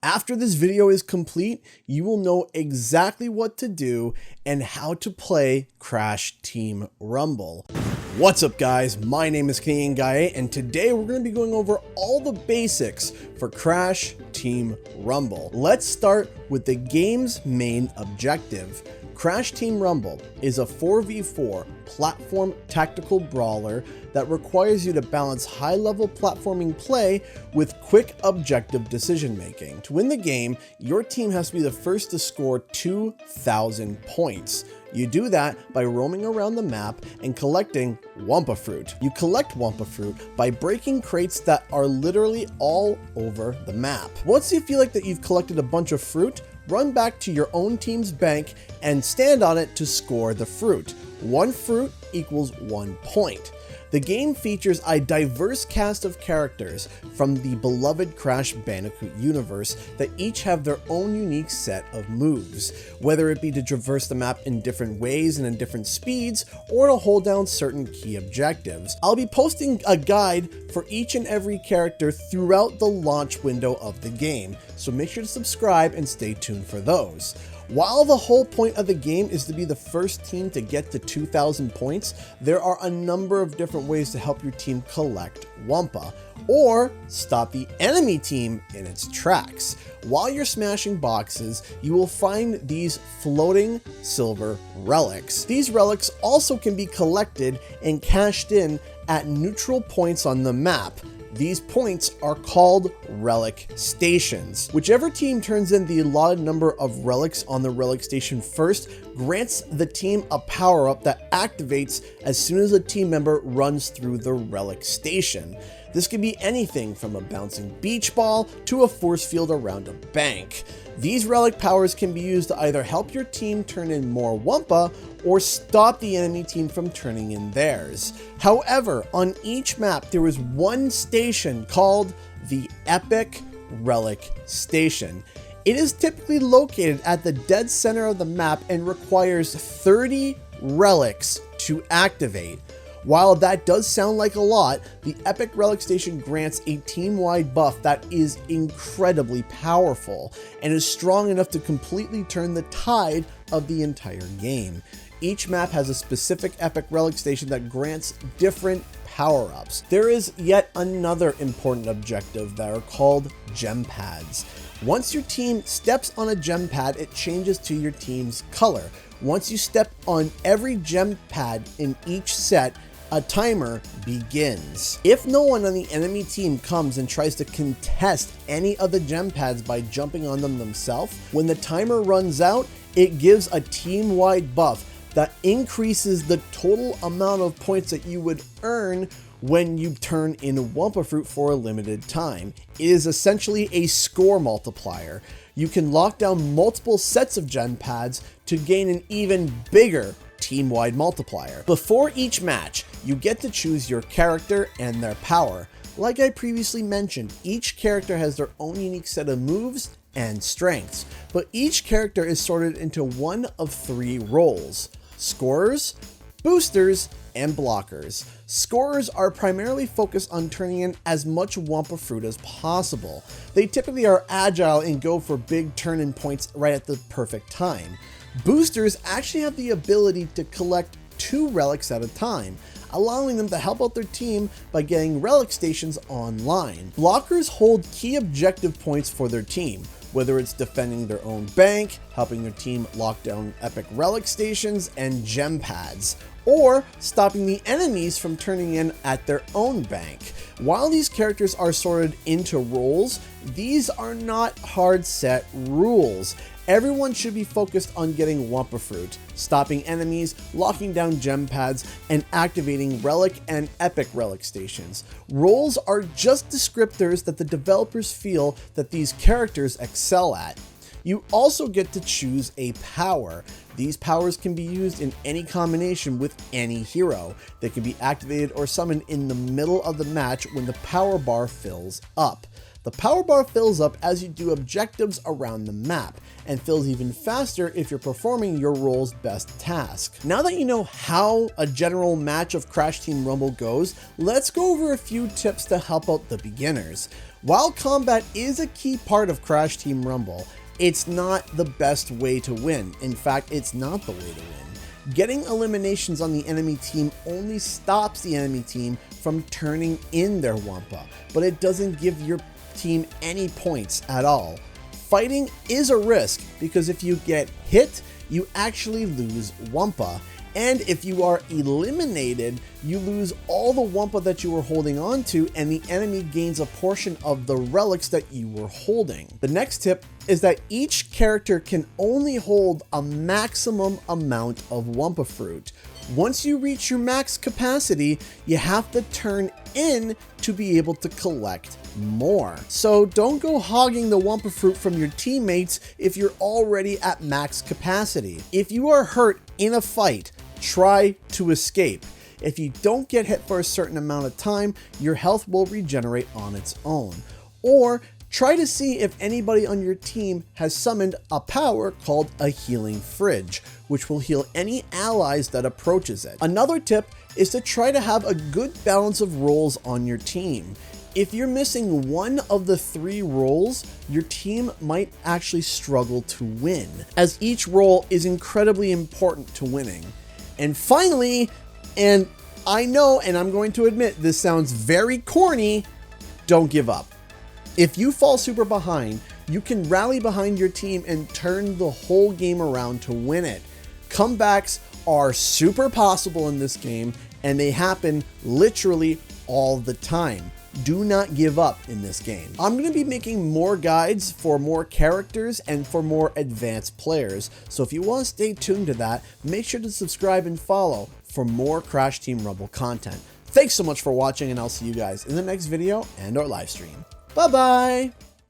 After this video is complete, you will know exactly what to do and how to play Crash Team Rumble. What's up guys, my name is Canadian Guy, and today we're going to be going over all the basics for Crash Team Rumble. Let's start with the game's main objective. Crash Team Rumble is a 4v4 platform tactical brawler that requires you to balance high-level platforming play with quick objective decision making. To win the game, your team has to be the first to score 2,000 points. You do that by roaming around the map and collecting Wumpa Fruit. You collect Wumpa Fruit by breaking crates that are literally all over the map. Once you feel like that you've collected a bunch of fruit, run back to your own team's bank and stand on it to score the fruit. 1 fruit equals 1 point. The game features a diverse cast of characters from the beloved Crash Bandicoot universe that each have their own unique set of moves, whether it be to traverse the map in different ways and in different speeds, or to hold down certain key objectives. I'll be posting a guide for each and every character throughout the launch window of the game, so make sure to subscribe and stay tuned for those. While the whole point of the game is to be the first team to get to 2,000 points, there are a number of different ways to help your team collect Wumpa, or stop the enemy team in its tracks. While you're smashing boxes, you will find these floating silver relics. These relics also can be collected and cashed in at neutral points on the map. These points are called relic stations. Whichever team turns in the allotted number of relics on the relic station first grants the team a power-up that activates as soon as a team member runs through the relic station. This can be anything from a bouncing beach ball to a force field around a bank. These relic powers can be used to either help your team turn in more Wumpa or stop the enemy team from turning in theirs. However, on each map there is one station called the Epic Relic Station. It is typically located at the dead center of the map and requires 30 relics to activate. While that does sound like a lot, the Epic Relic Station grants a team-wide buff that is incredibly powerful and is strong enough to completely turn the tide of the entire game. Each map has a specific Epic Relic Station that grants different power-ups. There is yet another important objective that are called gem pads. Once your team steps on a gem pad, it changes to your team's color. Once you step on every gem pad in each set, a timer begins. If no one on the enemy team comes and tries to contest any of the gem pads by jumping on them themselves, when the timer runs out, it gives a team-wide buff that increases the total amount of points that you would earn when you turn in Wumpa Fruit for a limited time. It is essentially a score multiplier. You can lock down multiple sets of gem pads to gain an even bigger team-wide multiplier. Before each match, you get to choose your character and their power. Like I previously mentioned, each character has their own unique set of moves and strengths, but each character is sorted into one of 3 roles: scorers, boosters, and blockers. Scorers are primarily focused on turning in as much Wumpa Fruit as possible. They typically are agile and go for big turn-in points right at the perfect time. Boosters actually have the ability to collect 2 relics at a time, allowing them to help out their team by getting relic stations online. Blockers hold key objective points for their team, whether it's defending their own bank, helping their team lock down epic relic stations and gem pads, or stopping the enemies from turning in at their own bank. While these characters are sorted into roles, these are not hard set rules. Everyone should be focused on getting Wumpa Fruit, stopping enemies, locking down gem pads, and activating relic and epic relic stations. Roles are just descriptors that the developers feel that these characters excel at. You also get to choose a power. These powers can be used in any combination with any hero. They can be activated or summoned in the middle of the match when the power bar fills up. The power bar fills up as you do objectives around the map, and fills even faster if you're performing your role's best task. Now that you know how a general match of Crash Team Rumble goes, let's go over a few tips to help out the beginners. While combat is a key part of Crash Team Rumble, it's not the best way to win. In fact, it's not the way to win. Getting eliminations on the enemy team only stops the enemy team from turning in their Wumpa, but it doesn't give your team any points at all. Fighting is a risk because if you get hit, you actually lose Wumpa. And if you are eliminated, you lose all the Wumpa that you were holding on to, and the enemy gains a portion of the relics that you were holding. The next tip is that each character can only hold a maximum amount of Wumpa fruit. Once you reach your max capacity, you have to turn in to be able to collect more. So don't go hogging the Wumpa fruit from your teammates if you're already at max capacity. If you are hurt in a fight, try to escape. If you don't get hit for a certain amount of time, your health will regenerate on its own. Or try to see if anybody on your team has summoned a power called a healing fridge, which will heal any allies that approaches it. Another tip is to try to have a good balance of roles on your team. If you're missing one of the 3 roles, your team might actually struggle to win, as each role is incredibly important to winning. And finally, and I know, and I'm going to admit this sounds very corny, don't give up. If you fall super behind, you can rally behind your team and turn the whole game around to win it. Comebacks are super possible in this game, and they happen literally all the time. Do not give up in this game. I'm going to be making more guides for more characters and for more advanced players. So if you want to stay tuned to that, make sure to subscribe and follow for more Crash Team Rumble content. Thanks so much for watching, and I'll see you guys in the next video and our live stream. Bye-bye.